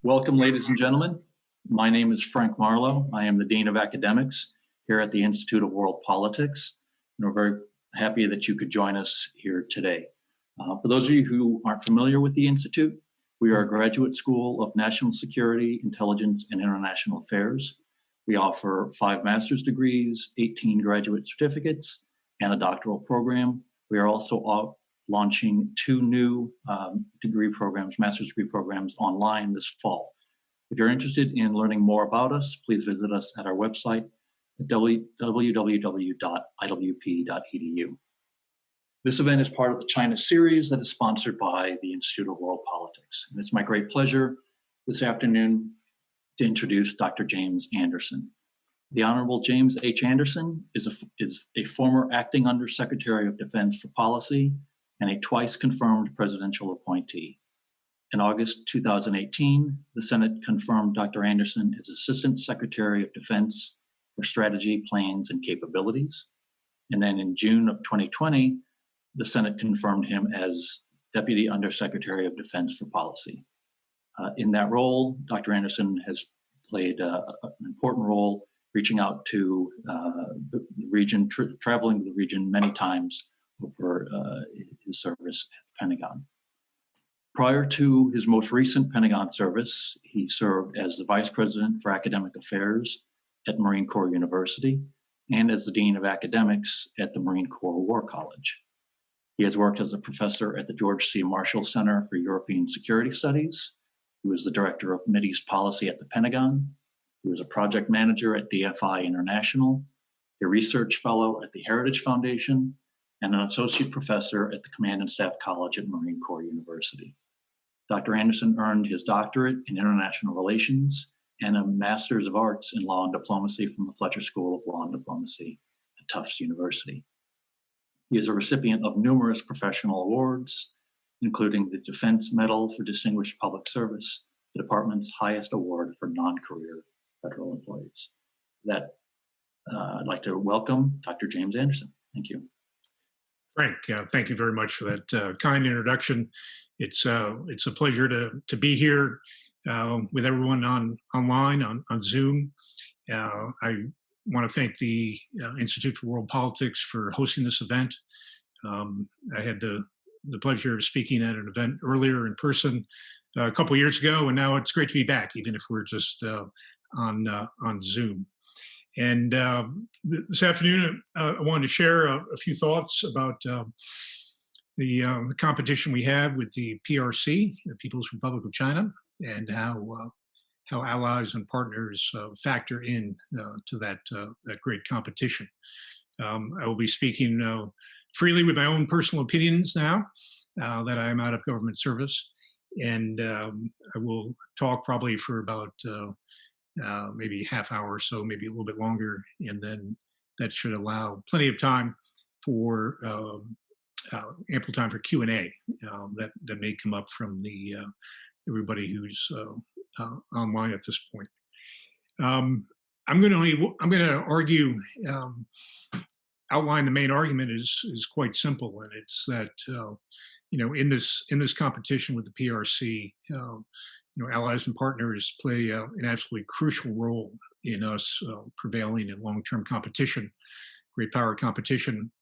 Welcome, ladies and gentlemen. My name is Frank Marlow. I am the Dean of Academics here at the Institute of World Politics, and we're very happy that you could join us here today. For those of you who aren't familiar with the Institute, we are a graduate school of national security, intelligence, and international affairs. We offer 5 master's degrees, 18 graduate certificates, and a doctoral program. We are also launching 2 new master's degree programs online this fall. If you're interested in learning more about us, please visit us at our website at www.iwp.edu. This event is part of the China series that is sponsored by the Institute of World Politics. And it's my great pleasure this afternoon to introduce Dr. James Anderson. The Honorable James H. Anderson is a former acting Undersecretary of Defense for Policy and a twice confirmed presidential appointee. In August 2018, the Senate confirmed Dr. Anderson as Assistant Secretary of Defense for Strategy, Plans, and Capabilities. And then in June of 2020, the Senate confirmed him as Deputy Undersecretary of Defense for Policy. In that role, Dr. Anderson has played an important role reaching out to the region, traveling to the region many times over his service at the Pentagon. Prior to his most recent Pentagon service, he served as the Vice President for Academic Affairs at Marine Corps University and as the Dean of Academics at the Marine Corps War College. He has worked as a professor at the George C. Marshall Center for European Security Studies. He was the Director of Mideast Policy at the Pentagon. He was a project manager at DFI International, a research fellow at the Heritage Foundation, and an associate professor at the Command and Staff College at Marine Corps University. Dr. Anderson earned his doctorate in international relations and a Master's of Arts in Law and Diplomacy from the Fletcher School of Law and Diplomacy at Tufts University. He is a recipient of numerous professional awards, including the Defense Medal for Distinguished Public Service, the department's highest award for non-career federal employees. I'd like to welcome Dr. James Anderson. Thank you. Frank, thank you very much for that kind introduction. It's a pleasure to be here with everyone online on Zoom. I want to thank the Institute for World Politics for hosting this event. I had the pleasure of speaking at an event earlier in person a couple years ago, and now it's great to be back, even if we're just on Zoom. And this afternoon, I wanted to share a few thoughts about the competition we have with the PRC, the People's Republic of China, and how allies and partners factor in to that great competition. I will be speaking freely with my own personal opinions now that I am out of government service, and I will talk probably for about maybe half hour or so, maybe a little bit longer, and then that should allow plenty of time for ample time for Q&A that may come up from everybody who's online at this point. I'm going to argue, outline the main argument is quite simple, and it's that in this competition with the PRC, allies and partners play an absolutely crucial role in us prevailing in long-term competition, great power competition,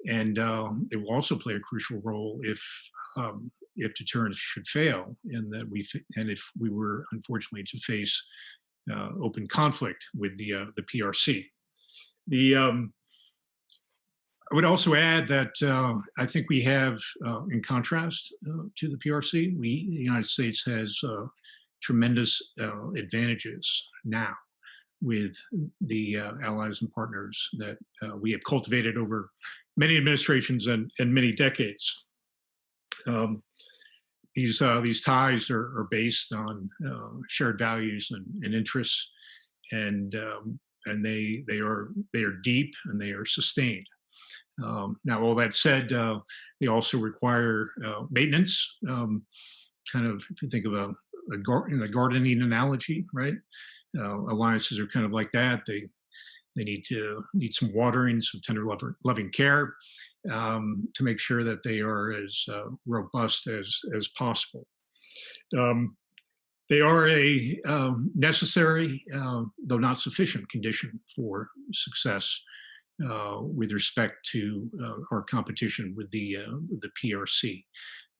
and they will also play a crucial role if deterrence should fail, and if we were unfortunately to face open conflict with the PRC. I would also add that I think we have, in contrast to the PRC, the United States has tremendous advantages now with the allies and partners that we have cultivated over many administrations and many decades. These ties are based on shared values and interests, and they are deep and they are sustained. Now, all that said, they also require maintenance. Kind of, if you think of in a gardening analogy, right? Alliances are kind of like that. They need some watering, some tender, loving care to make sure that they are as robust as possible. They are a necessary, though not sufficient, condition for success with respect to our competition with the PRC.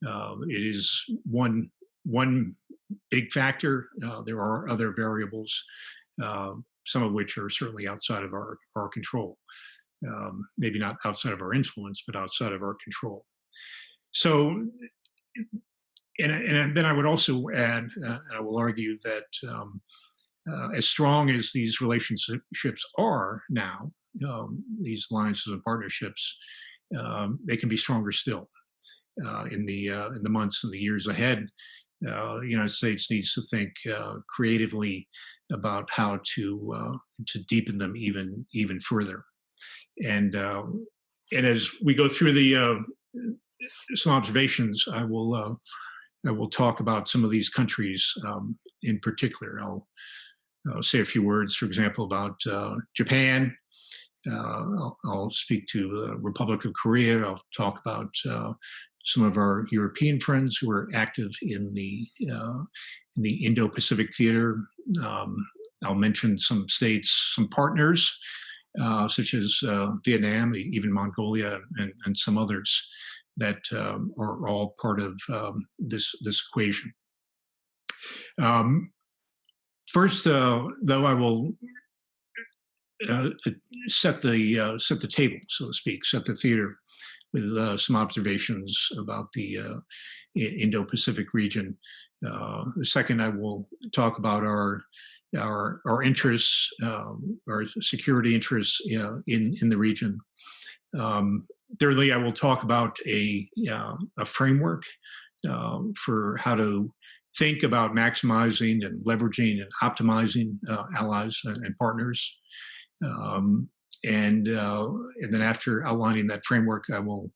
It is one big factor. There are other variables, some of which are certainly outside of our control. Maybe not outside of our influence, but outside of our control. So, and then I would also add, and I will argue that as strong as these relationships are now, these alliances and partnerships, they can be stronger still in the months and the years ahead. The United States needs to think creatively about how to deepen them even further. And as we go through some observations, I will talk about some of these countries in particular. I'll say a few words, for example, about Japan. I'll speak to the Republic of Korea. I'll talk about some of our European friends who are active in the Indo-Pacific Theater. I'll mention some states, some partners, such as Vietnam, even Mongolia, and some others that are all part of this equation. First, though, I will set the table, so to speak, set the theater with some observations about the Indo-Pacific region. The second, I will talk about our interests, our security interests in the region. Thirdly, I will talk about a framework for how to think about maximizing and leveraging and optimizing allies and partners. And then after outlining that framework, I will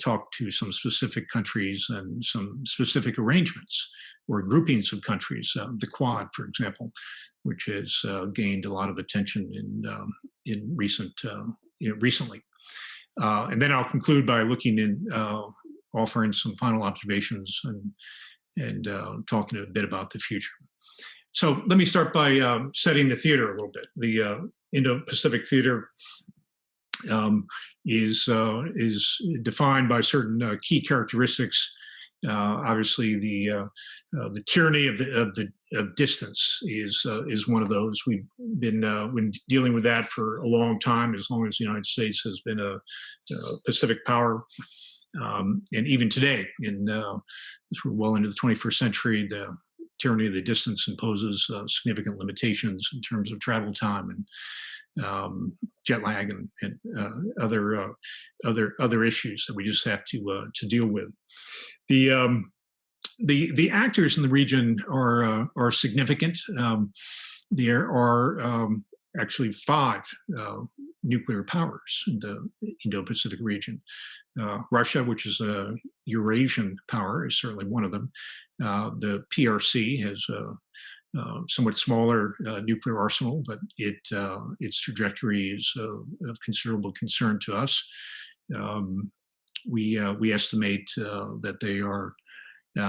talk to some specific countries and some specific arrangements or groupings of countries. The Quad, for example, which has gained a lot of attention in recently. And then I'll conclude by offering some final observations and talking a bit about the future. So let me start by setting the theater a little bit. The Indo-Pacific Theater is defined by certain key characteristics. Obviously, the tyranny of distance is one of those. We've been dealing with that for a long time, as long as the United States has been a Pacific power. And even today, as we're well into the 21st century, the tyranny of the distance imposes significant limitations in terms of travel time and jet lag and other issues that we just have to deal with. The actors in the region are significant. There are actually 5 nuclear powers in the Indo-Pacific region. Russia, which is a Eurasian power, is certainly one of them. The PRC has a somewhat smaller nuclear arsenal, but its trajectory is of considerable concern to us. We estimate that they are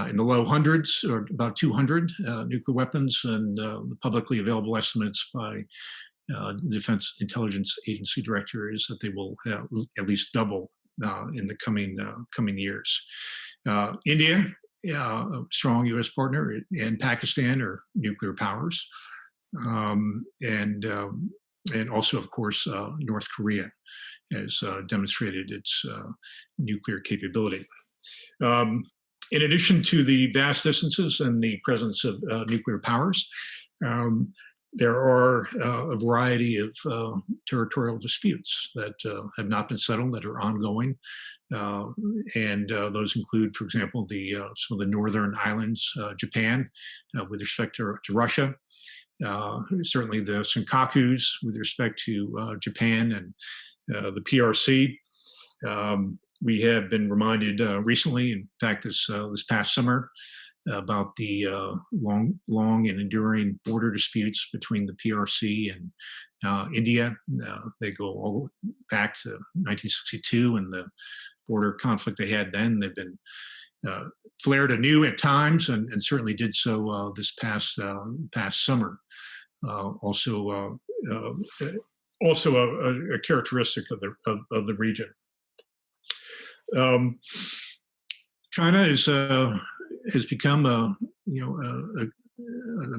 in the low hundreds, or about 200 nuclear weapons, and the publicly available estimates by the Defense Intelligence Agency director is that they will at least double in the coming years. India, a strong U.S. partner, and Pakistan are nuclear powers, and also, of course, North Korea has demonstrated its nuclear capability. In addition to the vast distances and the presence of nuclear powers, there are a variety of territorial disputes that have not been settled, that are ongoing. And those include, for example, some of the northern islands, Japan, with respect to Russia. Certainly the Senkakus with respect to Japan and the PRC. We have been reminded recently, in fact, this past summer, about the long and enduring border disputes between the PRC and India. They go all back to 1962 and the border conflict they had then. They've been flared anew at times, and certainly did so this past summer. Also a characteristic of the region. China has become a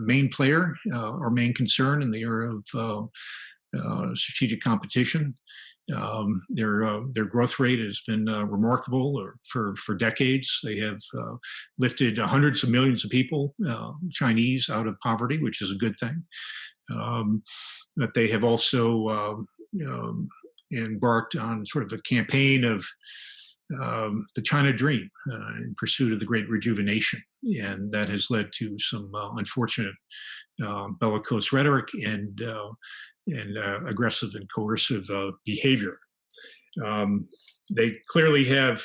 main player or main concern in the era of strategic competition. Their growth rate has been remarkable for decades. They have lifted hundreds of millions of people, Chinese, out of poverty, which is a good thing. But they have also embarked on sort of a campaign of the China dream in pursuit of the great rejuvenation. And that has led to some unfortunate bellicose rhetoric and aggressive and coercive behavior. They clearly have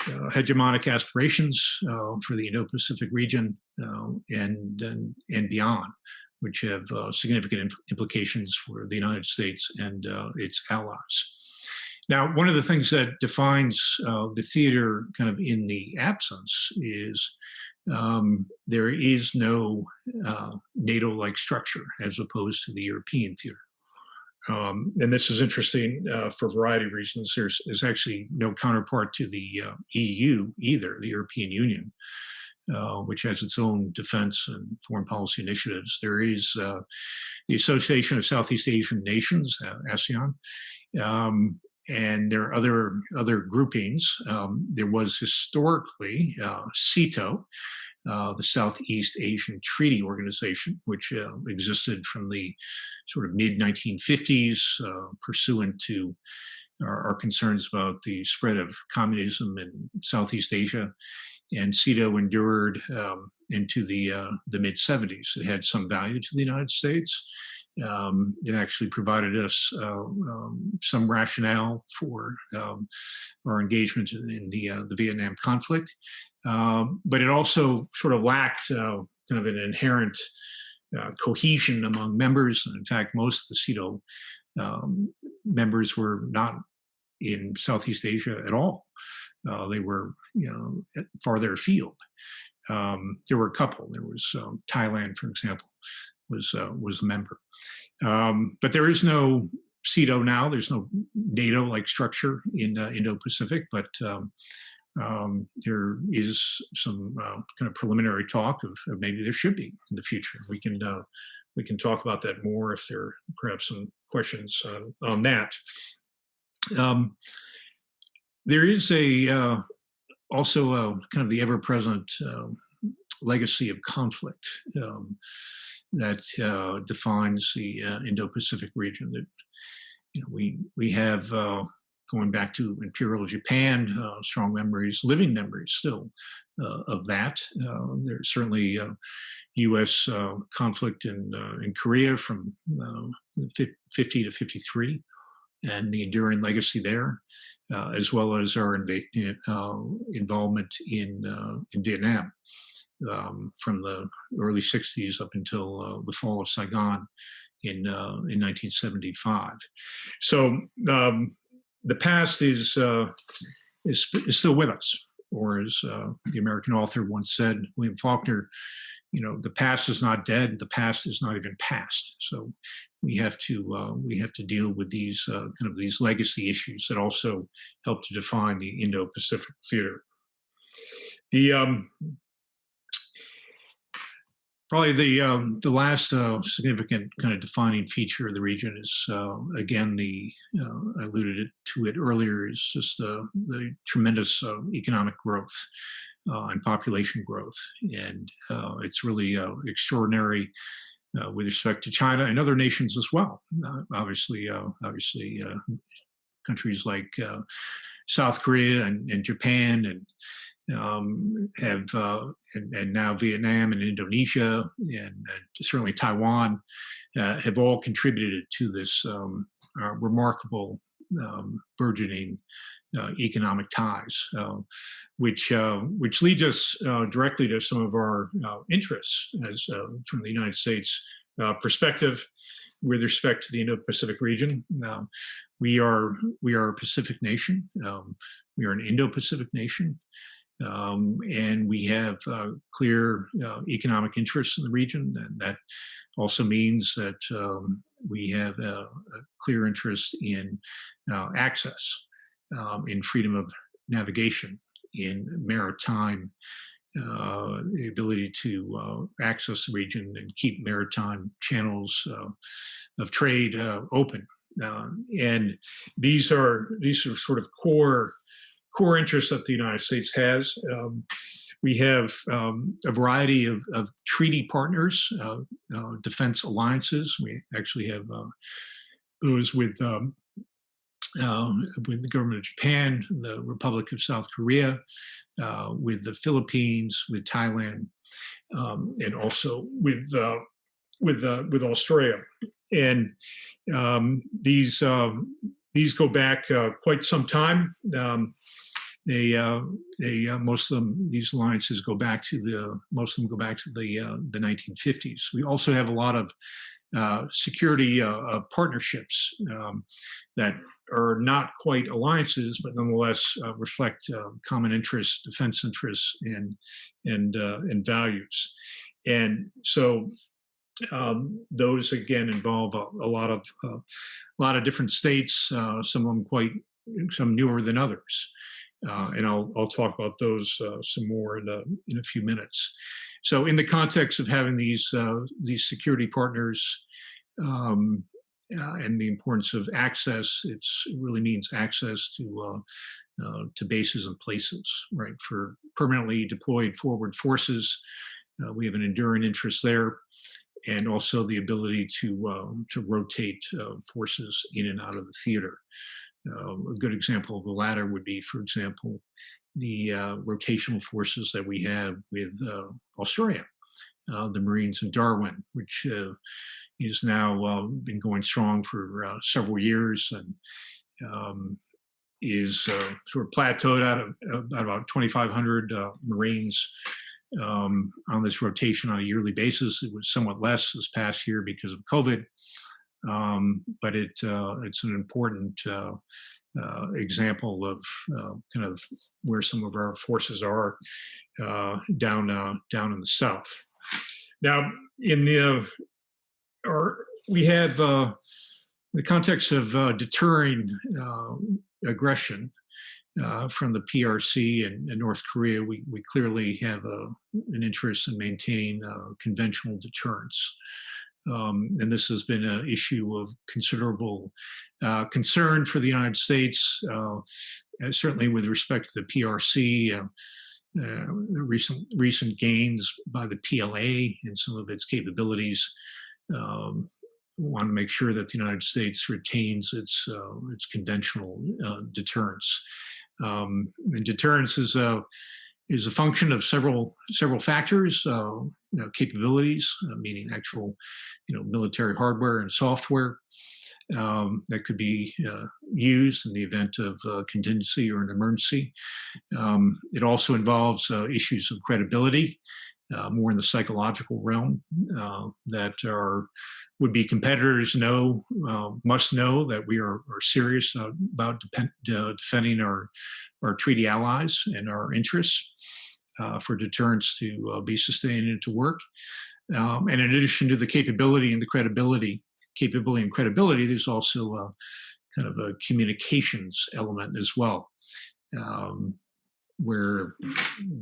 hegemonic aspirations for the Indo-Pacific region and beyond, which have significant implications for the United States and its allies. Now, one of the things that defines the theater kind of in the absence is there is no NATO-like structure as opposed to the European theater. And this is interesting for a variety of reasons. There's actually no counterpart to the EU either, the European Union, which has its own defense and foreign policy initiatives. There is the Association of Southeast Asian Nations, ASEAN, and there are other groupings. There was historically SEATO, the Southeast Asian Treaty Organization, which existed from the sort of mid-1950s, pursuant to our concerns about the spread of communism in Southeast Asia. And SEATO endured into the mid-70s. It had some value to the United States. It actually provided us some rationale for our engagement in the Vietnam conflict. But it also sort of lacked kind of an inherent cohesion among members. And in fact, most of the SEATO members were not in Southeast Asia at all. They were, farther afield. There were a couple. There was Thailand, for example, was a member. But there is no SEATO now. There's no NATO-like structure in Indo-Pacific, but there is some kind of preliminary talk of maybe there should be in the future. We can talk about that more if there are perhaps some questions on that. There is also kind of the ever-present legacy of conflict that defines the Indo-Pacific region. That we have going back to Imperial Japan, strong memories, living memories still of that. There's certainly U.S. conflict in Korea from 50 to 53, and the enduring legacy there, as well as our involvement in Vietnam from the early 60s up until the fall of Saigon in 1975. So the past is still with us, or as the American author once said, William Faulkner, the past is not dead. The past is not even past. So we have to deal with these kind of these legacy issues that also help to define the Indo-Pacific theater. Probably the last significant kind of defining feature of the region is, again, I alluded to it earlier, is just the tremendous economic growth and population growth. And it's really extraordinary with respect to China and other nations as well. Obviously, countries like South Korea and Japan and and now Vietnam and Indonesia and certainly Taiwan have all contributed to this remarkable burgeoning economic ties, which leads us directly to some of our interests as from the United States perspective with respect to the Indo-Pacific region. We are a Pacific nation. We are an Indo-Pacific nation. And we have clear economic interests in the region, and that also means that we have a clear interest in access, in freedom of navigation, in maritime, the ability to access the region and keep maritime channels of trade open. And these are sort of core interests that the United States has. We have a variety of treaty partners, defense alliances. We actually have those with the government of Japan, the Republic of South Korea, with the Philippines, with Thailand, and also with Australia. And these go back quite some time. Most of them, these alliances go back to the 1950s. We also have a lot of security partnerships that are not quite alliances, but nonetheless reflect common interests, defense interests, and values. And so those again involve a lot of different states. Some newer than others. And I'll talk about those some more in a few minutes. So, in the context of having these security partners and the importance of access, it really means access to bases and places, right? For permanently deployed forward forces, we have an enduring interest there, and also the ability to rotate forces in and out of the theater. A good example of the latter would be, for example, the rotational forces that we have with Australia, the Marines in Darwin, which is now been going strong for several years and is sort of plateaued at about 2,500 Marines on this rotation on a yearly basis. It was somewhat less this past year because of COVID. But it's an important example of kind of where some of our forces are down in the south. Now, we have the context of deterring aggression from the PRC and North Korea. We clearly have an interest in maintaining conventional deterrence. And this has been an issue of considerable concern for the United States, certainly with respect to the PRC, the recent gains by the PLA and some of its capabilities. Want to make sure that the United States retains its conventional deterrence. And deterrence is a function of several factors, capabilities, meaning actual, military hardware and software that could be used in the event of contingency or an emergency. It also involves issues of credibility, more in the psychological realm, that would-be competitors must know that we are serious about defending our treaty allies and our interests for deterrence to be sustained and to work. And in addition to the capability and credibility, there's also kind of a communications element as well, where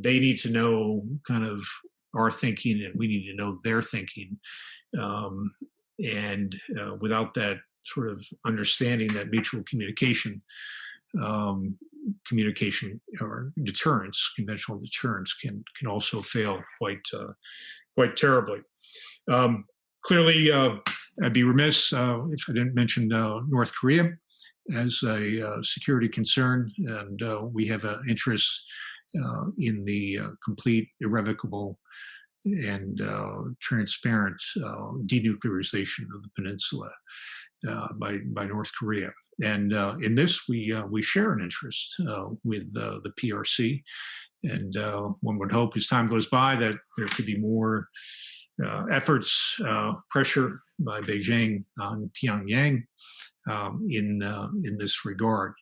they need to know kind of our thinking and we need to know their thinking. And without that sort of understanding, that mutual communication or deterrence, conventional deterrence can also fail quite terribly. Clearly, I'd be remiss if I didn't mention North Korea as a security concern, and we have an interest in the complete, irrevocable, and transparent denuclearization of the peninsula by North Korea. And in this, we share an interest with the PRC. And one would hope as time goes by that there could be more efforts, pressure by Beijing on Pyongyang in this regard.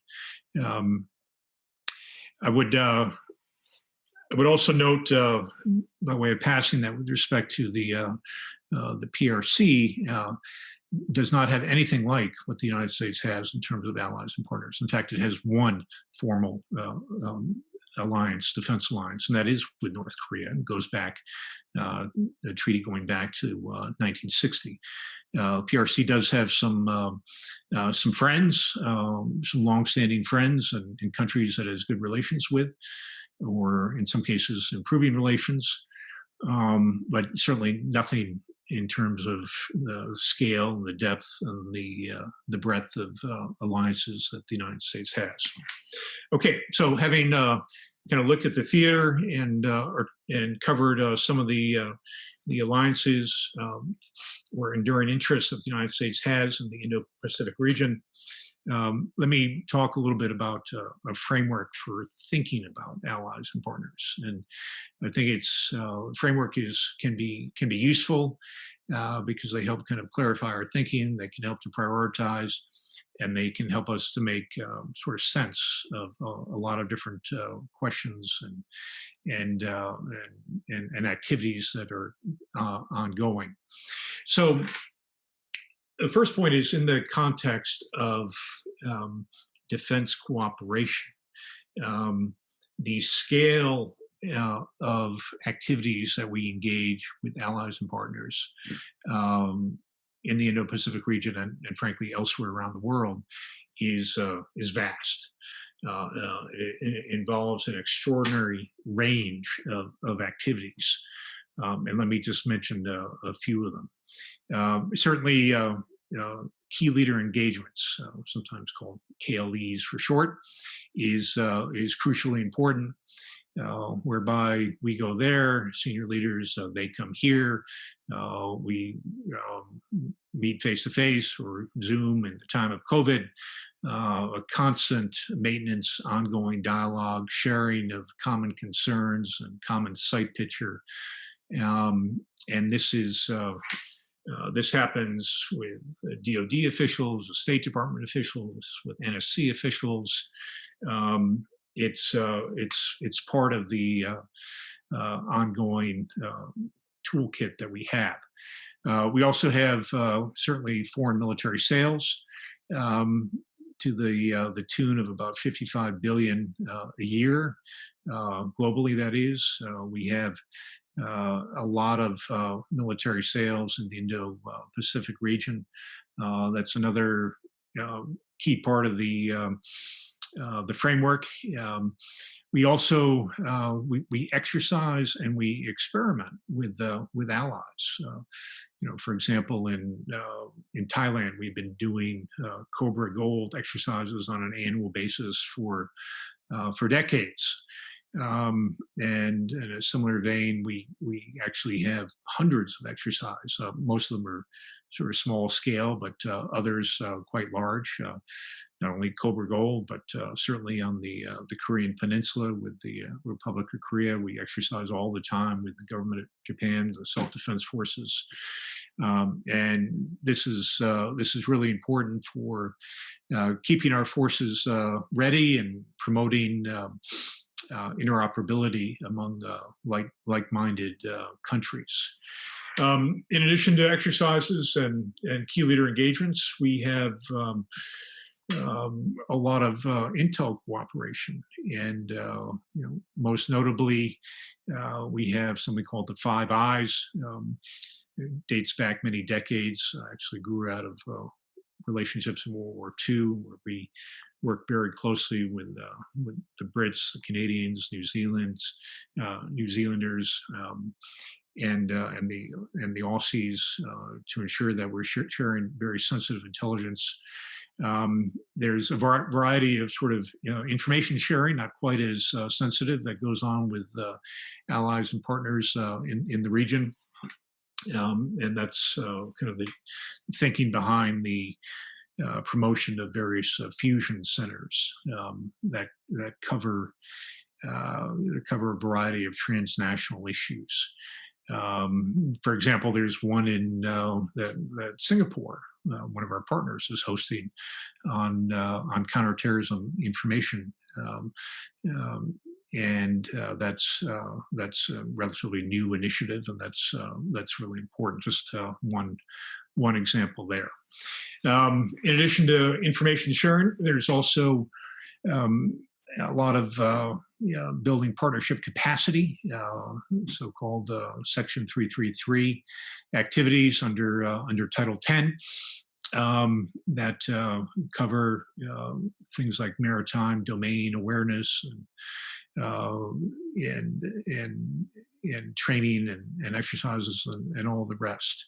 I would I would also note, by way of passing, that with respect to the PRC, does not have anything like what the United States has in terms of allies and partners. In fact, it has one formal alliance, defense alliance, and that is with North Korea, and goes back, a treaty going back to 1960. PRC does have some friends, some longstanding friends, and countries that it has good relations with, or in some cases improving relations, but certainly nothing in terms of the scale and the depth and the breadth of alliances that the United States has. Okay, so having kind of looked at the theater and covered some of the alliances or enduring interests that the United States has in the Indo-Pacific region, let me talk a little bit about a framework for thinking about allies and partners. And I think it's framework can be useful because they help kind of clarify our thinking. They can help to prioritize, and they can help us to make sort of sense of a lot of different questions and activities that are ongoing. So the first point is in the context of defense cooperation. The scale of activities that we engage with allies and partners in the Indo-Pacific region and frankly elsewhere around the world is vast. It involves an extraordinary range of activities. And let me just mention a few of them. Certainly, key leader engagements, sometimes called KLEs for short, is crucially important. Whereby we go there, senior leaders, they come here, we meet face to face or Zoom in the time of COVID, a constant maintenance, ongoing dialogue, sharing of common concerns and common sight picture. And this happens with DoD officials, with State Department officials, with NSC officials. It's part of the ongoing toolkit that we have. We also have certainly foreign military sales to the tune of about 55 billion a year globally. That is, we have a lot of military sales in the Indo-Pacific region. That's another key part of the framework. We also we exercise and we experiment with allies. For example, in Thailand, we've been doing Cobra Gold exercises on an annual basis for decades. And in a similar vein, we actually have hundreds of exercises. Most of them are sort of small scale, but others quite large. Not only Cobra Gold, but certainly on the Korean Peninsula with the Republic of Korea, we exercise all the time with the government of Japan, the self-defense forces, and this is really important for keeping our forces ready and promoting interoperability among like-minded countries. In addition to exercises and key leader engagements, we have a lot of intel cooperation, and most notably, we have something called the Five Eyes. It dates back many decades. Actually, grew out of relationships in World War II, where we worked very closely with the Brits, the Canadians, New Zealanders, and the Aussies to ensure that we're sharing very sensitive intelligence. There's a variety of sort of information sharing, not quite as sensitive, that goes on with allies and partners in the region, and that's kind of the thinking behind the promotion of various fusion centers that cover a variety of transnational issues. For example, there's one in that Singapore, one of our partners, is hosting on counterterrorism information and that's a relatively new initiative, and that's really important. Just one example there. In addition to information sharing, there's also a lot of building partnership capacity, so-called Section 333 activities under Title 10 that cover things like maritime domain awareness and training and exercises and all the rest.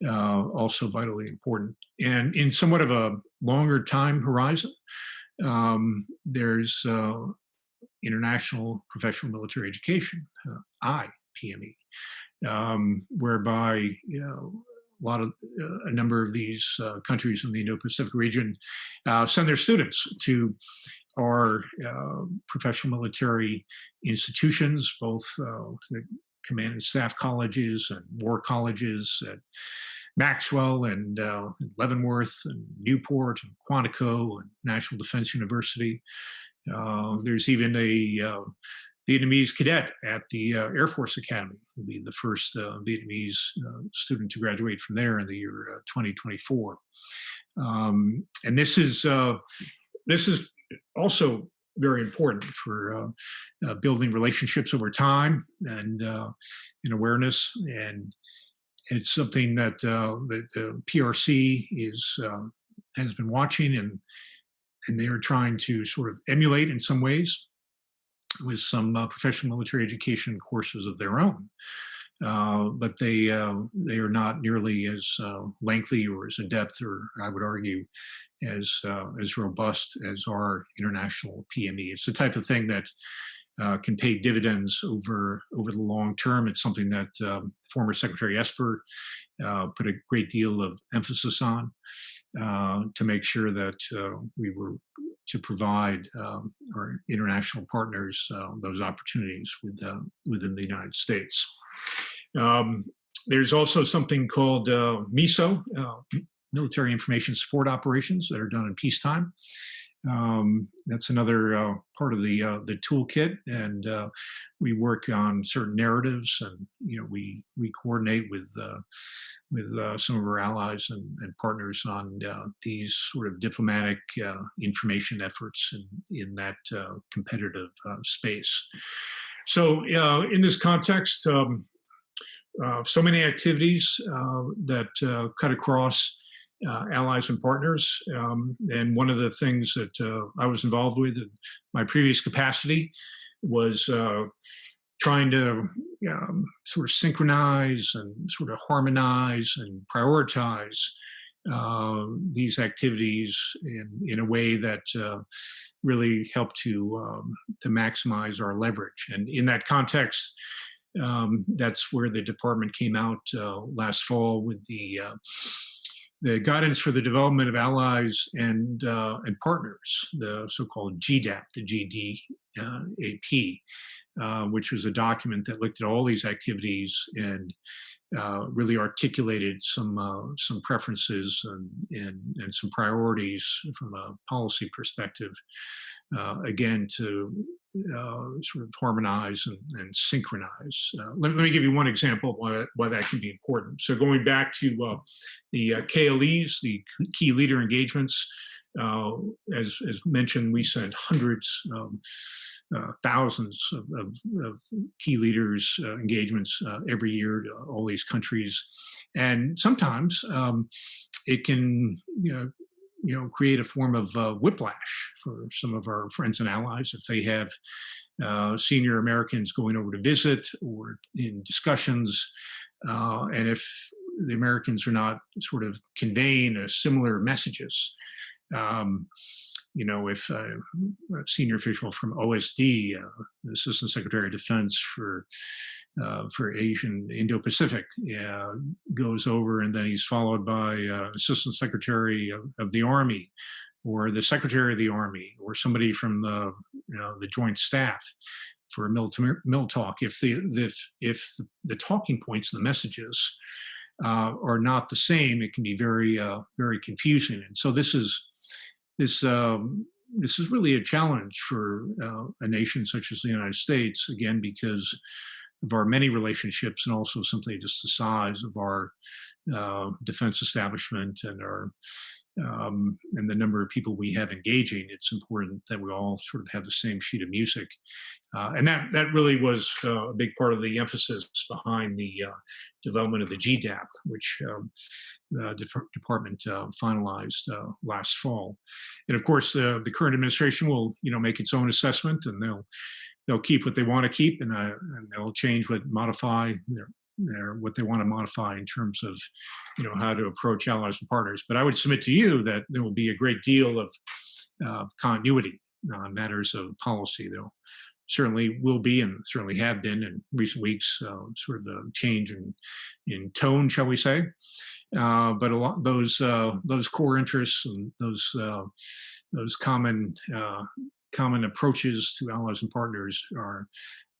Also vitally important. And in somewhat of a longer time horizon, there's International Professional Military Education, IPME, whereby a number of these countries in the Indo-Pacific region send their students to our professional military institutions, both the command and staff colleges and war colleges at Maxwell and Leavenworth and Newport and Quantico and National Defense University. There's even a Vietnamese cadet at the Air Force Academy. Will be the first Vietnamese student to graduate from there in the year 2024. And this is also very important for building relationships over time and awareness. And it's something that the PRC has been watching, and they are trying to sort of emulate in some ways with some professional military education courses of their own. But they are not nearly as lengthy or as in depth, or I would argue, as robust as our international PME. It's the type of thing that can pay dividends over the long term. It's something that former Secretary Esper put a great deal of emphasis on to make sure that we were to provide our international partners those opportunities within the United States. There's also something called MISO, Military Information Support Operations, that are done in peacetime. That's another part of the toolkit, and we work on certain narratives, and we coordinate with some of our allies and partners on these sort of diplomatic information efforts in that competitive space. So in this context, so many activities that cut across allies and partners. And one of the things that I was involved with in my previous capacity was trying to sort of synchronize and sort of harmonize and prioritize these activities in a way that really helped to maximize our leverage. And in that context, that's where the department came out last fall with the guidance for the development of allies and partners, the so-called GDAP, the GDAP, which was a document that looked at all these activities and really articulated some preferences and some priorities from a policy perspective, again, to sort of harmonize and synchronize. Let me give you one example of why that can be important. So going back to the KLEs, the key leader engagements, as mentioned, we send hundreds, thousands of key leaders engagements every year to all these countries, and sometimes it can create a form of whiplash for some of our friends and allies if they have senior Americans going over to visit or in discussions, and if the Americans are not sort of conveying similar messages. If a senior official from OSD, Assistant Secretary of Defense for Asian Indo-Pacific, goes over and then he's followed by Assistant Secretary of the Army, or the Secretary of the Army, or somebody from the Joint Staff for a mil talk. If the talking points, the messages are not the same, it can be very very confusing. And so this this is really a challenge for a nation such as the United States, again, because of our many relationships and also simply just the size of our defense establishment and our and the number of people we have engaging. It's important that we all sort of have the same sheet of music. And that really was a big part of the emphasis behind the development of the GDAP, which the department finalized last fall. And of course, the current administration will, make its own assessment, and they'll keep what they want to keep, and they'll change modify what they want to modify in terms of, how to approach allies and partners. But I would submit to you that there will be a great deal of continuity on matters of policy. There certainly will be, and certainly have been in recent weeks, sort of a change in tone, shall we say? But a lot those core interests and those common approaches to allies and partners are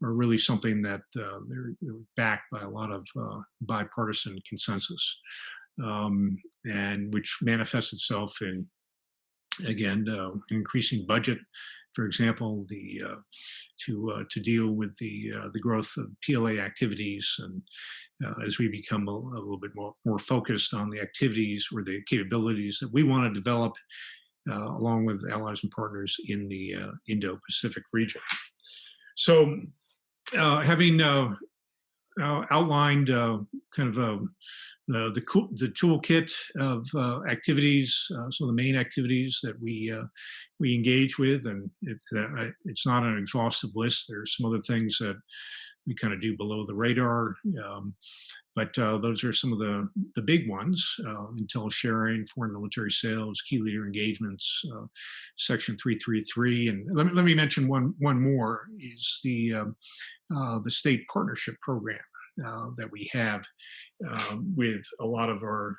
really something that they're backed by a lot of bipartisan consensus, and which manifests itself in, again, increasing budget, for example, to deal with the growth of PLA activities, and as we become a little bit more focused on the activities or the capabilities that we want to develop, along with allies and partners in the Indo-Pacific region. So, having outlined kind of the toolkit of activities, some of the main activities that we engage with, and it's not an exhaustive list. There's some other things that we kind of do below the radar, but those are some of the big ones: intel sharing, foreign military sales, key leader engagements, Section 333, and let me mention one more is the state partnership program that we have with a lot of our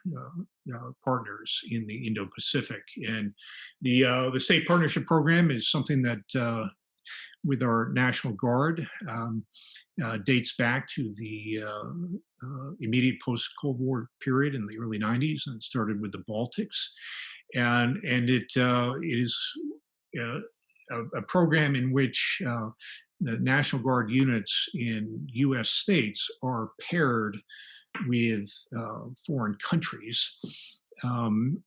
partners in the Indo-Pacific. And the state partnership program is something that with our National Guard dates back to the immediate post-Cold War period in the early 90s, and it started with the Baltics. And it is a program in which the National Guard units in U.S. states are paired with foreign countries, and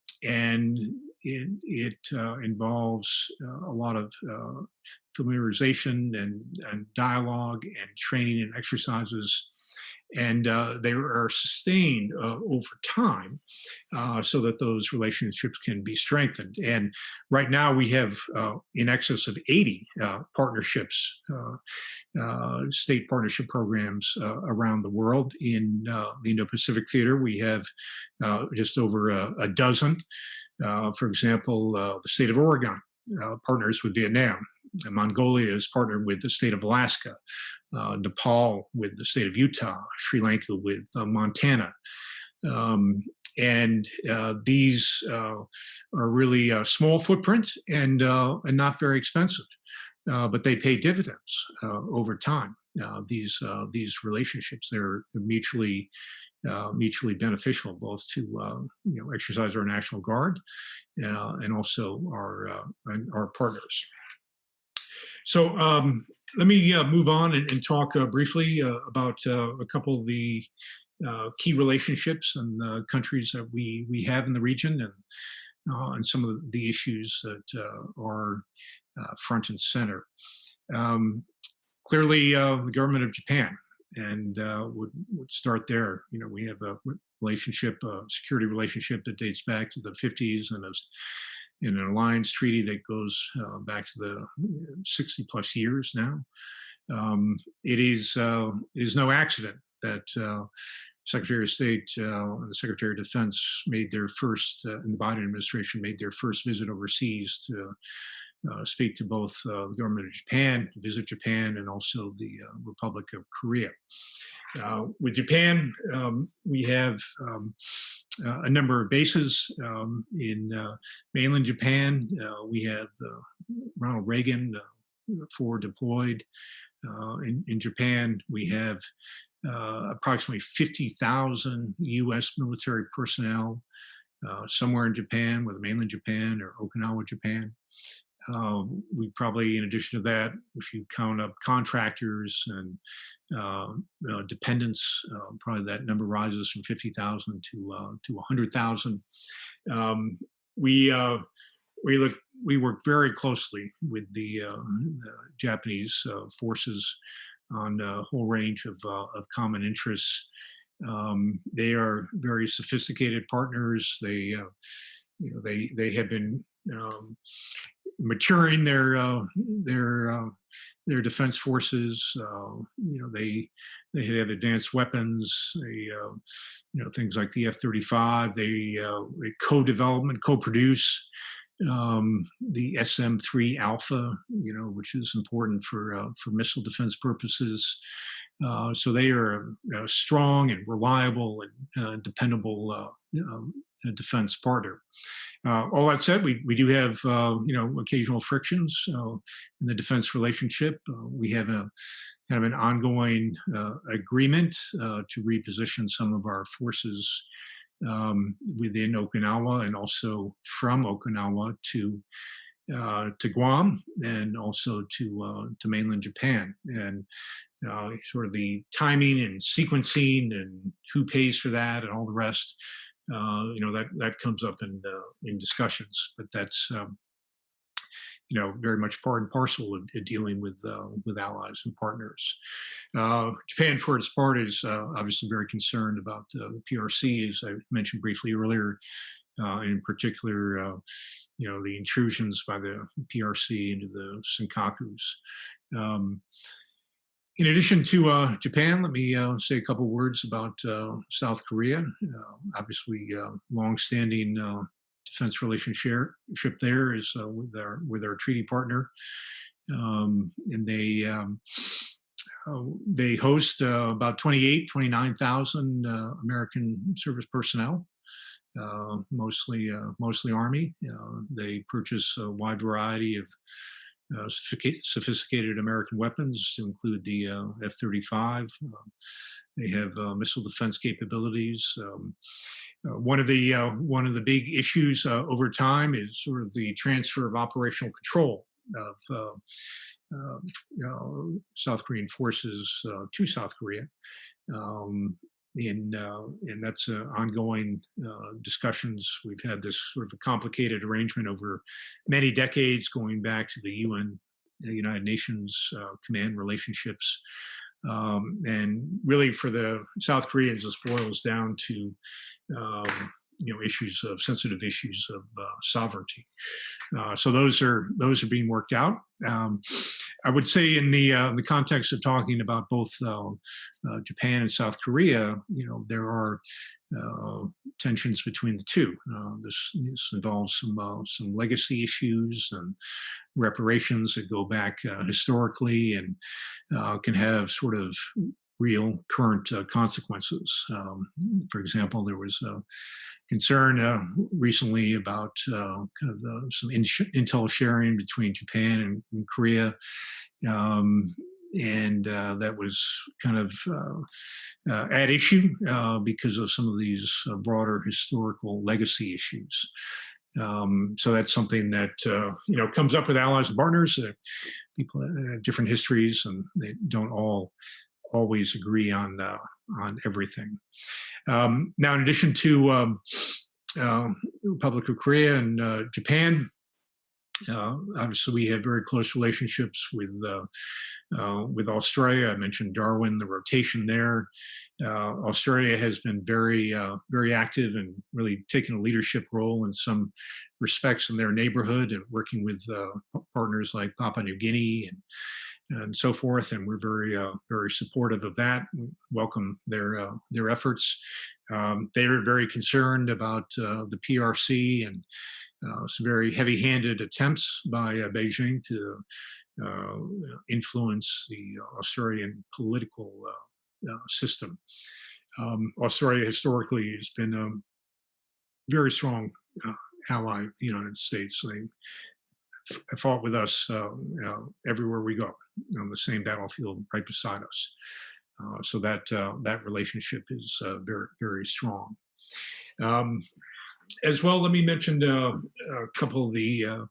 it involves a lot of familiarization and dialogue and training and exercises, and they are sustained over time, so that those relationships can be strengthened. And right now we have in excess of 80 partnerships, state partnership programs around the world. In the Indo-Pacific Theater, we have just over a dozen. For example, the state of Oregon partners with Vietnam. Mongolia is partnered with the state of Alaska, Nepal with the state of Utah, Sri Lanka with Montana. And these are really small footprint and not very expensive, but they pay dividends over time. These relationships, they're mutually beneficial, both to exercise our National Guard and also our partners. So let me move on and talk briefly about a couple of the key relationships and the countries that we have in the region, and some of the issues that are front and center. Clearly, the government of Japan, and would start there. We have a relationship, a security relationship that dates back to the 50s, and in an alliance treaty that goes back to the 60 plus years now. It is no accident that Secretary of State and the Secretary of Defense made their first, in the Biden administration, made their first visit overseas to speak to both the government of Japan, visit Japan, and also the Republic of Korea. With Japan, we have a number of bases in mainland Japan. We have Ronald Reagan forward deployed in Japan. We have approximately 50,000 U.S. military personnel somewhere in Japan, whether mainland Japan or Okinawa, Japan. We probably, in addition to that, if you count up contractors and dependents, probably that number rises from 50,000 to 100,000. Um, we we work very closely with the Japanese forces on a whole range of common interests. They are very sophisticated partners. They have been maturing their defense forces. They have advanced weapons. Things like the F-35. They co-development, co-produce the SM-3 Alpha, which is important for missile defense purposes. So they are a strong and reliable and dependable defense partner. All that said, we do have occasional frictions in the defense relationship. We have a kind of an ongoing agreement to reposition some of our forces within Okinawa and also from Okinawa to Guam and also to mainland Japan. And sort of the timing and sequencing and who pays for that and all the rest, that comes up in discussions. But that's very much part and parcel of dealing with allies and partners. Japan, for its part, is obviously very concerned about the PRC, as I mentioned briefly earlier. In particular, the intrusions by the PRC into the Senkakus. In addition to Japan, let me say a couple words about South Korea. Obviously, longstanding defense relationship there is with our treaty partner, and they host about 29,000 American service personnel. Mostly Army. They purchase a wide variety of sophisticated American weapons, to include the F-35. They have missile defense capabilities. One of the big issues over time is sort of the transfer of operational control of South Korean forces to South Korea. And that's ongoing discussions. We've had this sort of a complicated arrangement over many decades, going back to the United Nations command relationships. And really, for the South Koreans, this boils down to sensitive issues of sovereignty. So those are being worked out. I would say, in the context of talking about both Japan and South Korea, there are tensions between the two. This involves some legacy issues and reparations that go back historically and can have sort of real current consequences. For example, there was concern recently about some intel sharing between Japan and Korea. And that was kind of at issue because of some of these broader historical legacy issues. So that's something that comes up with allies and partners. People have different histories, and they don't all always agree on everything. Now, in addition to Republic of Korea and Japan, obviously we have very close relationships with Australia. I mentioned Darwin, the rotation there. Australia has been very active and really taken a leadership role in some respects in their neighborhood, and working with partners like Papua New Guinea and so forth. And we're very supportive of that. We welcome their efforts. They are very concerned about the PRC and some very heavy-handed attempts by Beijing to influence the Australian political system. Australia historically has been a very strong ally of the United States. They fought with us everywhere we go, on the same battlefield right beside us. So that relationship is very, very strong. As well, let me mention a couple of the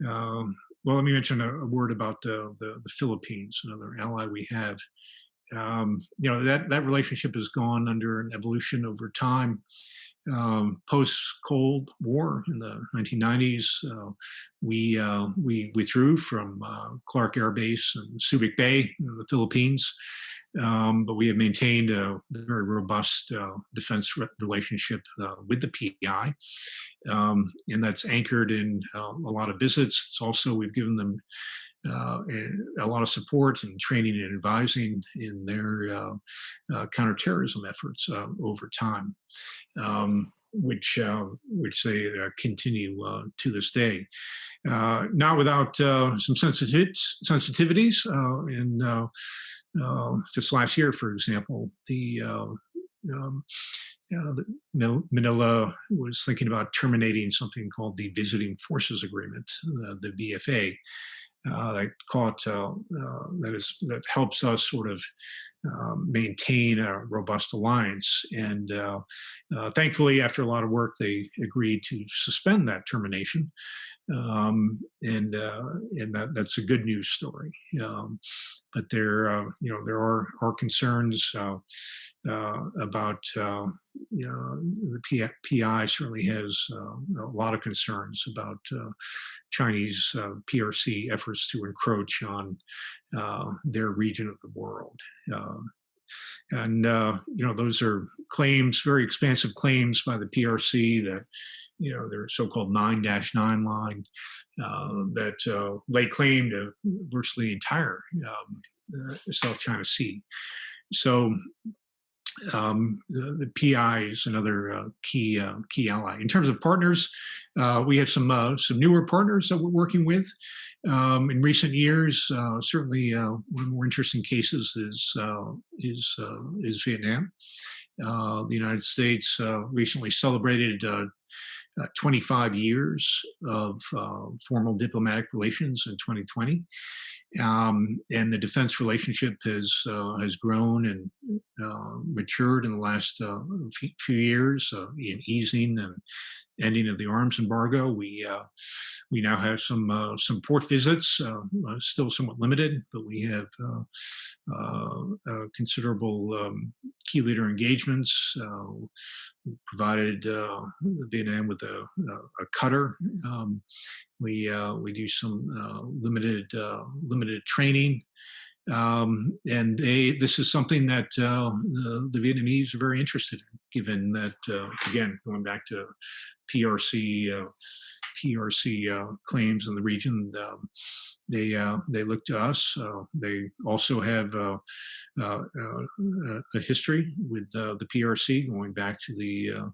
Well, let me mention a word about the Philippines, another ally we have. That relationship has gone under an evolution over time. Post Cold War in the 1990s, we withdrew from Clark Air Base and Subic Bay in the Philippines, but we have maintained a very robust defense relationship with the PI, and that's anchored in a lot of visits. It's also, we've given them a lot of support and training and advising in their counterterrorism efforts over time, which they continue to this day. Not without some sensitivities. Just last year, for example, Manila was thinking about terminating something called the Visiting Forces Agreement, the VFA. That helps us sort of maintain a robust alliance. And thankfully, after a lot of work, they agreed to suspend that termination. And that's a good news story. But there are concerns about the PI certainly has a lot of concerns about Chinese PRC efforts to encroach on their region of the world. Those are claims, very expansive claims by the PRC that, their so-called 9-9 line that lay claim to virtually the entire South China Sea. So the PI is another key ally. In terms of partners, we have some newer partners that we're working with. In recent years, certainly one of the more interesting cases is Vietnam. The United States recently celebrated 25 years of formal diplomatic relations in 2020. And the defense relationship has grown and matured in the last few years in easing and ending of the arms embargo. We now have some port visits, still somewhat limited, but we have considerable key leader engagements. We provided Vietnam with a cutter. We do some limited training, and this is something that the Vietnamese are very interested in, given that again, going back to PRC claims in the region, they look to us. They also have a history with the PRC going back to the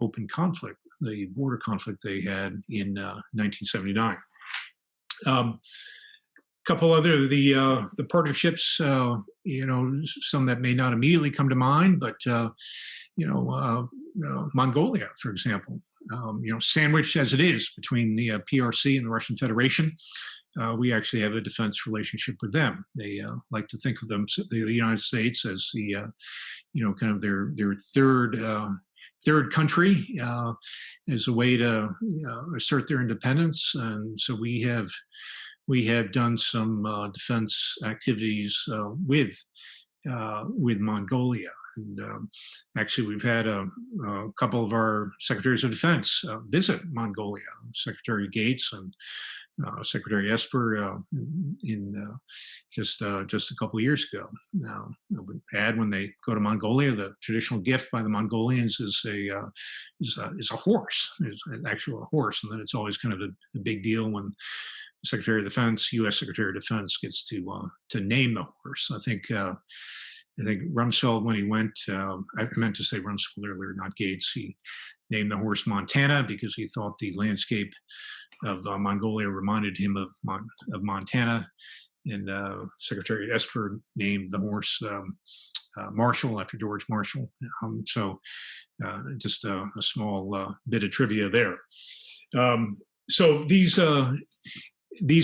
open conflict, the border conflict they had in 1979. Couple other the partnerships, some that may not immediately come to mind, but Mongolia, for example, sandwiched as it is between the PRC and the Russian Federation, we actually have a defense relationship with them. They like to think of the United States as the kind of their third country as a way to assert their independence, and so we have done some defense activities with Mongolia. And actually, we've had a couple of our secretaries of defense visit Mongolia, Secretary Gates and Secretary Esper, in just a couple of years ago. Now, I would add, when they go to Mongolia, the traditional gift by the Mongolians is a horse, is an actual horse, and then it's always kind of a big deal when the Secretary of Defense, U.S. Secretary of Defense, gets to name the horse. I think Rumsfeld, when he went, I meant to say Rumsfeld earlier, not Gates, he named the horse Montana because he thought the landscape of Mongolia reminded him of Montana. And Secretary Esper named the horse Marshall, after George Marshall. So just a small bit of trivia there. So these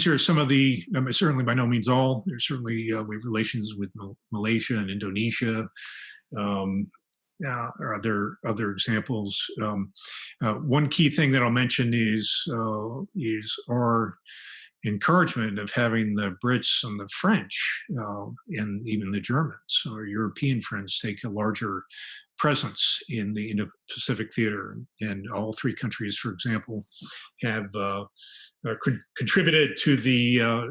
are some of the, certainly by no means all. There's certainly we have relations with Malaysia and Indonesia. or other examples. One key thing that I'll mention is our encouragement of having the Brits and the French and even the Germans or European friends take a larger presence in the Indo-Pacific Theater. And all three countries, for example, have contributed to the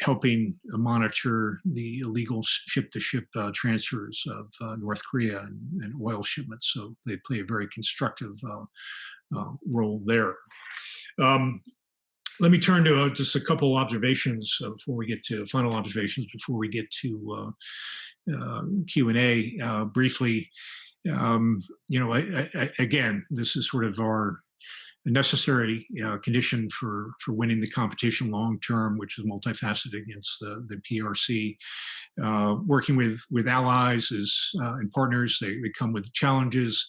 helping monitor the illegal ship-to-ship transfers of North Korea and oil shipments. So they play a very constructive role there. Let me turn to just a couple observations before we get to final observations, before we get to Q&A briefly. Again, this is sort of our necessary condition for winning the competition long term, which is multifaceted against the PRC. Working with allies and partners, they come with challenges.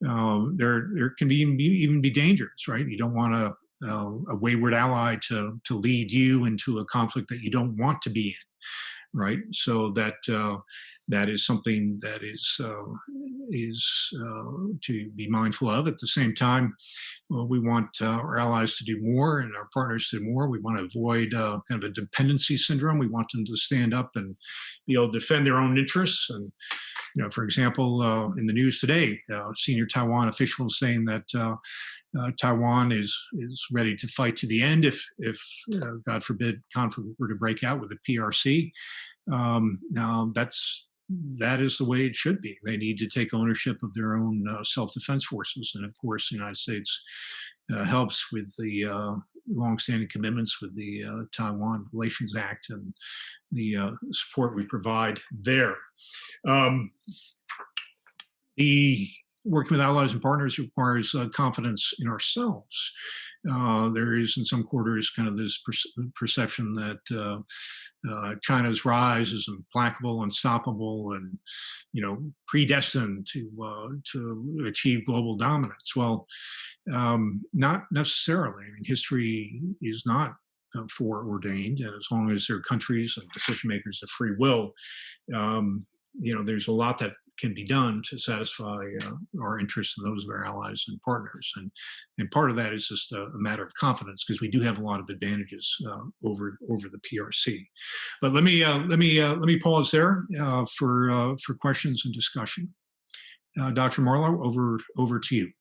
There can even be dangers, right? You don't want a wayward ally to lead you into a conflict that you don't want to be in, right? So that is something that is to be mindful of. At the same time, we want our allies to do more and our partners to do more. We want to avoid kind of a dependency syndrome. We want them to stand up and be able to defend their own interests. And for example, in the news today, senior Taiwan officials saying that Taiwan is ready to fight to the end if God forbid, conflict were to break out with the PRC. Now that is the way it should be. They need to take ownership of their own self-defense forces, and of course, the United States helps with the longstanding commitments with the Taiwan Relations Act and the support we provide there. The working with allies and partners requires confidence in ourselves. There is, in some quarters, kind of this perception that China's rise is implacable, unstoppable, and predestined to achieve global dominance. Well, not necessarily. I mean, history is not foreordained, and as long as there are countries and decision makers of free will, there's a lot that can be done to satisfy our interests and those of our allies and partners, and part of that is just a matter of confidence, because we do have a lot of advantages over the PRC. But let me pause there for questions and discussion. Dr. Marlow, over to you.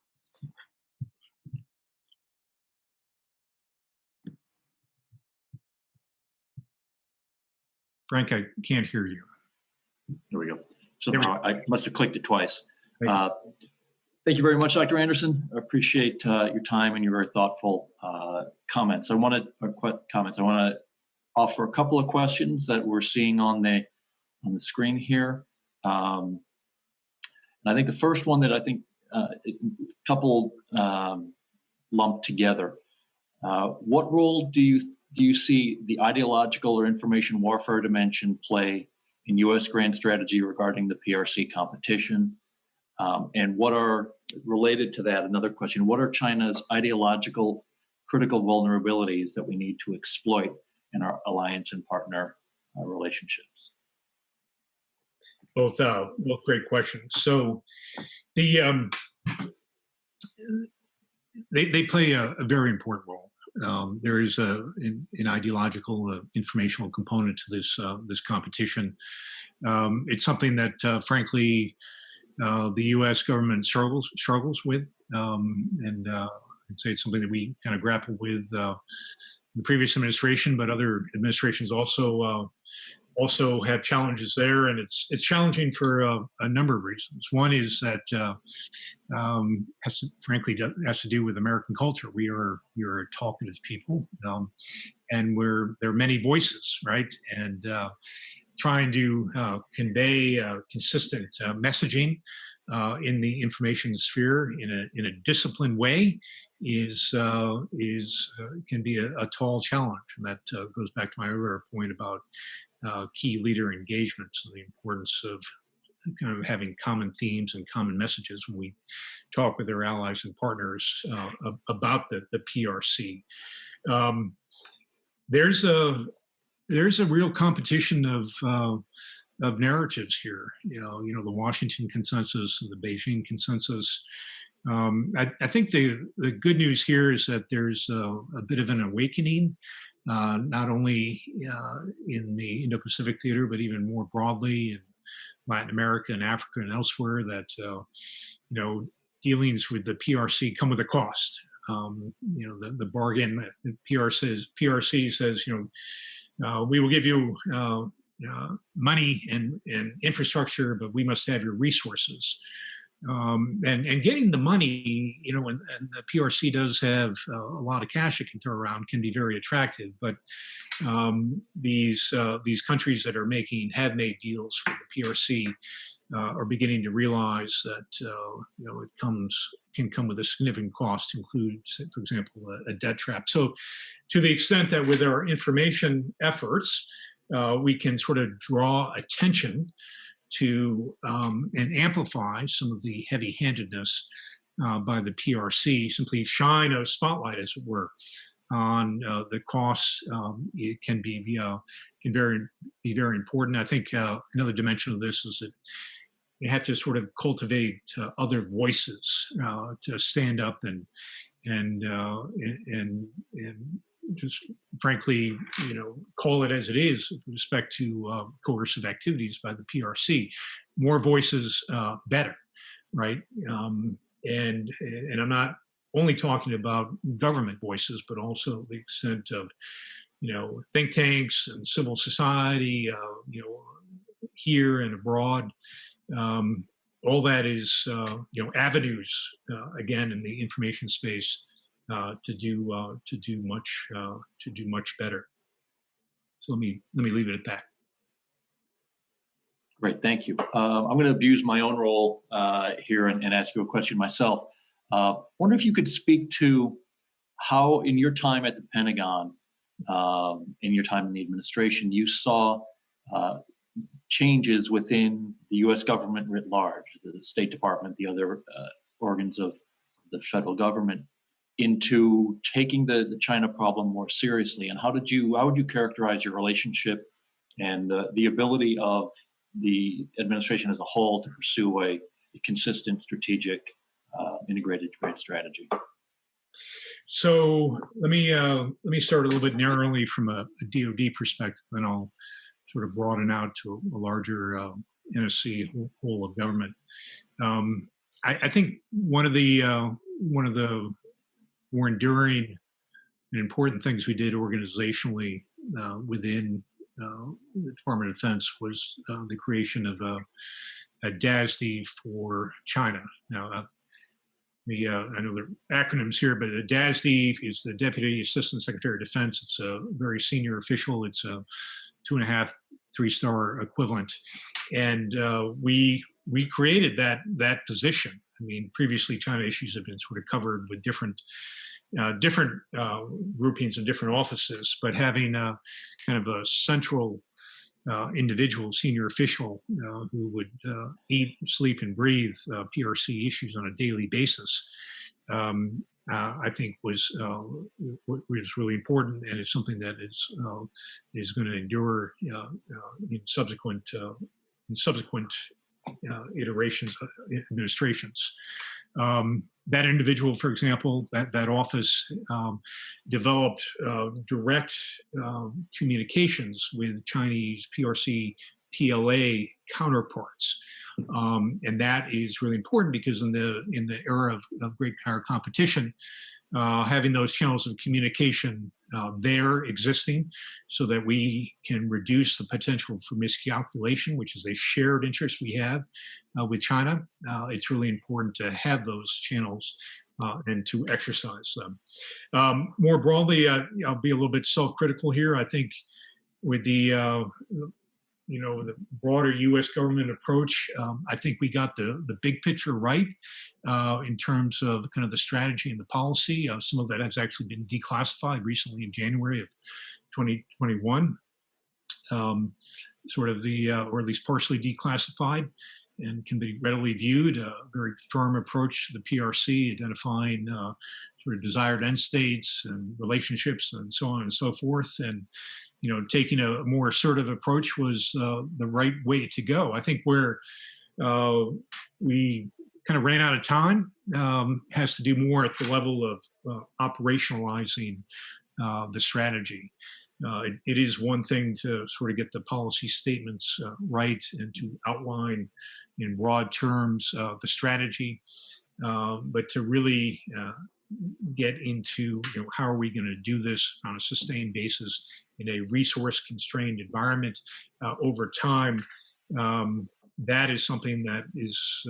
Frank, I can't hear you. There we go. Somehow I must have clicked it twice. Thank you very much, Dr. Anderson. I appreciate your time and your very thoughtful comments. I want to offer a couple of questions that we're seeing on the screen here. And I think the first one that I think a couple lumped together. What role do you see the ideological or information warfare dimension play in U.S. grand strategy regarding the PRC competition? And what are, related to that, another question, what are China's ideological critical vulnerabilities that we need to exploit in our alliance and partner relationships? Both great questions. So they play a very important role. There is an ideological, informational component to this competition. It's something that, frankly, the U.S. government struggles with, and I'd say it's something that we kind of grappled with the previous administration, but other administrations also have challenges there, and it's challenging for a number of reasons. One is that has to do with American culture. We are talkative people, and there are many voices, right? And trying to convey consistent messaging in the information sphere in a disciplined way can be a tall challenge, and that goes back to my earlier point about key leader engagements and the importance of kind of having common themes and common messages when we talk with our allies and partners about the PRC. There's a real competition of narratives here. The Washington consensus and the Beijing consensus. I think the good news here is that there's a bit of an awakening, not only in the Indo-Pacific Theater, but even more broadly in Latin America and Africa and elsewhere, that dealings with the PRC come with a cost. The bargain, the PRC says, we will give you money and infrastructure, but we must have your resources. And getting the money, and the PRC does have a lot of cash it can throw around, can be very attractive. But these countries that have made deals with the PRC are beginning to realize that it can come with a significant cost, to include, for example, a debt trap. So, to the extent that with our information efforts, we can sort of draw attention to and amplify some of the heavy-handedness by the PRC, simply shine a spotlight, as it were, on the costs. It can be very important. I think another dimension of this is that you have to sort of cultivate other voices to stand up and just frankly, call it as it is with respect to coercive activities by the PRC. More voices, better, right? And I'm not only talking about government voices, but also the extent of, think tanks and civil society, here and abroad. All that is, avenues, again, in the information space, to do much better. So let me leave it at that. Great, thank you. I'm going to abuse my own role here and ask you a question myself. Wonder if you could speak to how, in your time at the Pentagon, in your time in the administration, you saw changes within the U.S. government writ large, the State Department, the other organs of the federal government, into taking the China problem more seriously. And how would you characterize your relationship and the ability of the administration as a whole to pursue a consistent, strategic, integrated trade strategy? So let me start a little bit narrowly from a DoD perspective, then I'll sort of broaden out to a larger NSC whole of government. I think one of the more enduring and important things we did organizationally within the Department of Defense was the creation of a DASD for China. Now, I know the acronyms here, but a DASD is the Deputy Assistant Secretary of Defense. It's a very senior official. It's a 2.5, 3-star equivalent, and we created that position. I mean, previously China issues have been sort of covered with different groupings and different offices, but having kind of a central individual, senior official who would eat, sleep, and breathe PRC issues on a daily basis, I think was really important, and it's something that is going to endure in subsequent iterations, administrations. That individual, for example, that office developed direct communications with Chinese PRC PLA counterparts. And that is really important because in the era of great power competition, having those channels of communication there existing so that we can reduce the potential for miscalculation, which is a shared interest we have with China. It's really important to have those channels and to exercise them. More broadly, I'll be a little bit self-critical here. I think with the broader U.S. government approach, I think we got the big picture right in terms of kind of the strategy and the policy. Some of that has actually been declassified recently in January of 2021, sort of or at least partially declassified, and can be readily viewed. A very firm approach to the PRC, identifying sort of desired end states and relationships and so on and so forth. And taking a more assertive approach was the right way to go. I think where we kind of ran out of time has to do more at the level of operationalizing the strategy. It is one thing to sort of get the policy statements right and to outline in broad terms the strategy, but to really get into how are we going to do this on a sustained basis in a resource constrained environment over time. That is something that is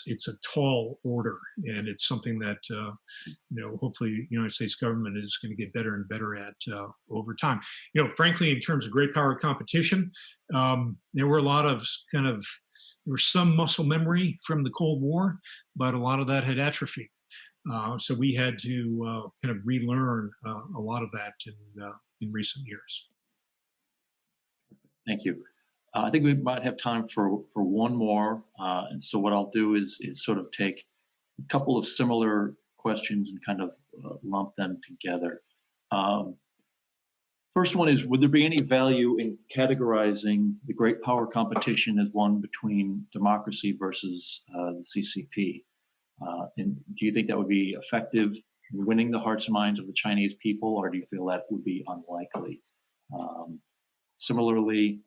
it's a tall order, and it's something that hopefully the United States government is going to get better and better at over time. Frankly, in terms of great power competition, there were a lot of there was some muscle memory from the Cold War, but a lot of that had atrophied. So we had to kind of relearn a lot of that in recent years. Thank you. I think we might have time for one more. And so what I'll do is sort of take a couple of similar questions and kind of lump them together. First one is, would there be any value in categorizing the great power competition as one between democracy versus the CCP? And do you think that would be effective in winning the hearts and minds of the Chinese people, or do you feel that would be unlikely? Similarly,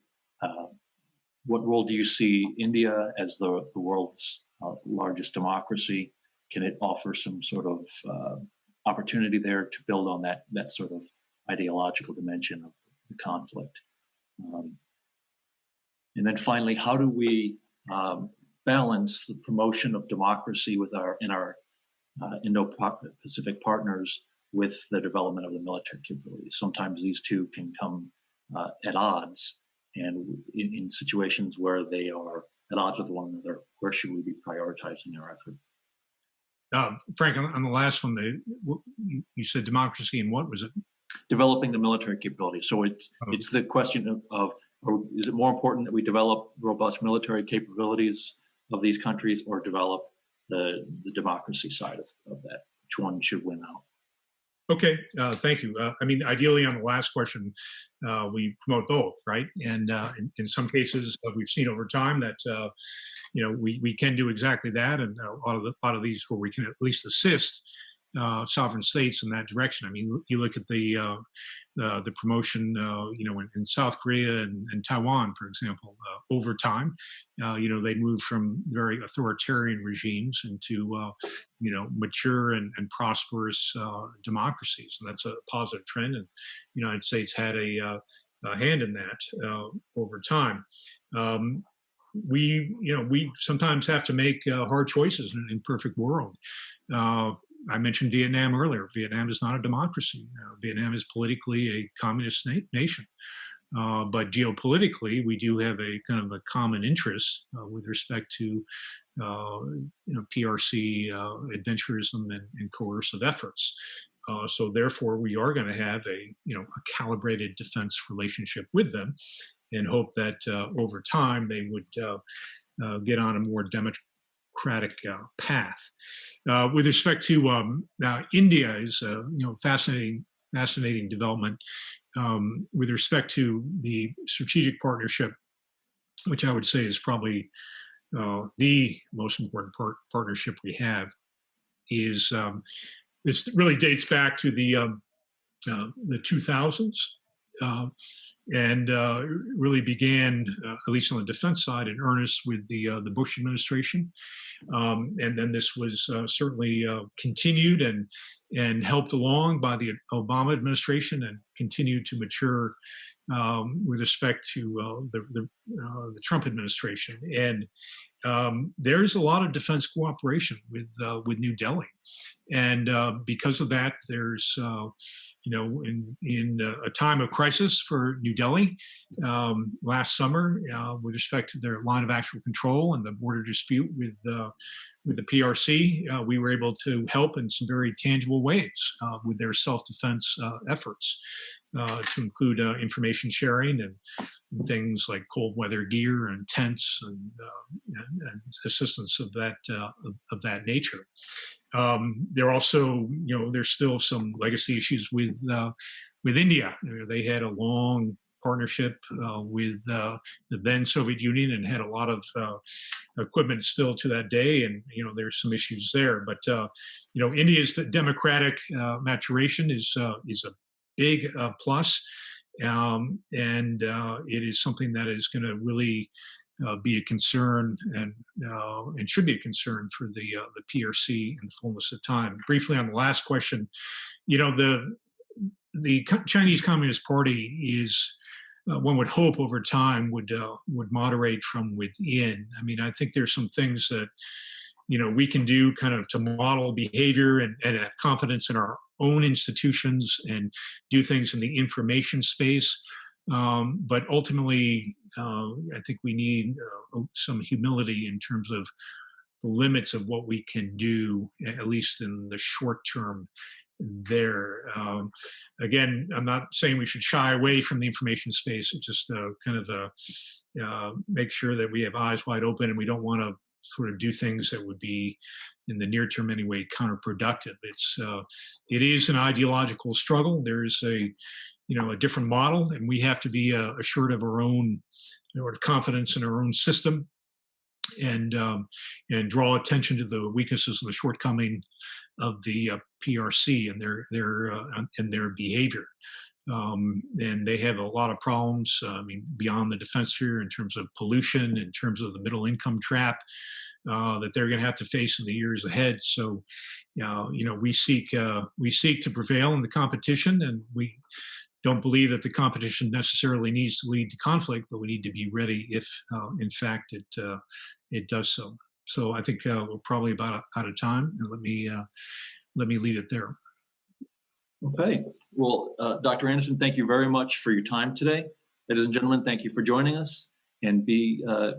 what role do you see India as the world's largest democracy? Can it offer some sort of opportunity there to build on that sort of ideological dimension of the conflict? And then finally, how do we balance the promotion of democracy with our Indo-Pacific partners with the development of the military capabilities? Sometimes these two can come at odds, and in situations where they are at odds with one another, where should we be prioritizing our effort? Frank, on the last one, you said democracy and what was it? Developing the military capability. So it's the question of is it more important that we develop robust military capabilities of these countries, or develop the democracy side of that? Which one should win out? Okay, thank you. I mean, ideally on the last question, we promote both, right? And in some cases, we've seen over time that we can do exactly that, and a lot of these where we can at least assist sovereign states in that direction. I mean, you look at the promotion, in South Korea and Taiwan, for example, over time, they moved from very authoritarian regimes into, mature and prosperous democracies, and that's a positive trend. And the United States had a hand in that over time. We sometimes have to make hard choices in an imperfect world. I mentioned Vietnam earlier. Vietnam is not a democracy. Vietnam is politically a communist nation. But geopolitically, we do have a kind of a common interest with respect to PRC adventurism and coercive efforts. So therefore, we are going to have a calibrated defense relationship with them, and hope that over time they would get on a more democratic path. With respect to India, is fascinating development. With respect to the strategic partnership, which I would say is probably the most important partnership we have, is this really dates back to the 2000s. And really began, at least on the defense side, in earnest with the Bush administration, and then this was certainly continued and helped along by the Obama administration, and continued to mature with respect to the Trump administration. And there's a lot of defense cooperation with New Delhi, and because of that, there's in a time of crisis for New Delhi last summer, with respect to their line of actual control and the border dispute with the PRC, we were able to help in some very tangible ways with their self-defense efforts, to include information sharing and things like cold weather gear and tents and assistance of that nature. There also, there's still some legacy issues with with India. They had a long partnership with the then Soviet Union and had a lot of equipment still to that day. And, there's some issues there. But, India's democratic maturation is a big plus. And it is something that is going to really be a concern and should be a concern for the PRC in the fullness of time. Briefly on the last question, the Chinese Communist Party is, one would hope over time would moderate from within. I mean, I think there's some things that we can do kind of to model behavior and have confidence in our own institutions and do things in the information space. But ultimately, I think we need some humility in terms of the limits of what we can do, at least in the short term there. Again, I'm not saying we should shy away from the information space. It's just kind of make sure that we have eyes wide open and we don't want to sort of do things that would be, in the near term anyway, counterproductive. It is an ideological struggle. There is a different model, and we have to be assured of our own confidence in our own system, and draw attention to the weaknesses and the shortcoming of the PRC and their behavior. And they have a lot of problems. Beyond the defense sphere, in terms of pollution, in terms of the middle income trap that they're going to have to face in the years ahead. So, we seek to prevail in the competition, and we don't believe that the competition necessarily needs to lead to conflict, but we need to be ready if, in fact, it does so. So I think we're probably about out of time, and let me leave it there. Okay. Well, Dr. Anderson, thank you very much for your time today. Ladies and gentlemen, thank you for joining us, and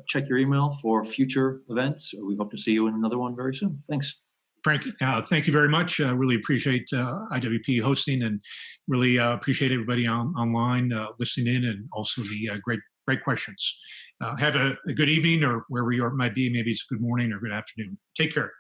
check your email for future events. We hope to see you in another one very soon. Thanks. Frank, thank you very much. Really appreciate IWP hosting, and really appreciate everybody online listening in, and also the great questions. Have a good evening, or wherever you might be. Maybe it's a good morning or good afternoon. Take care.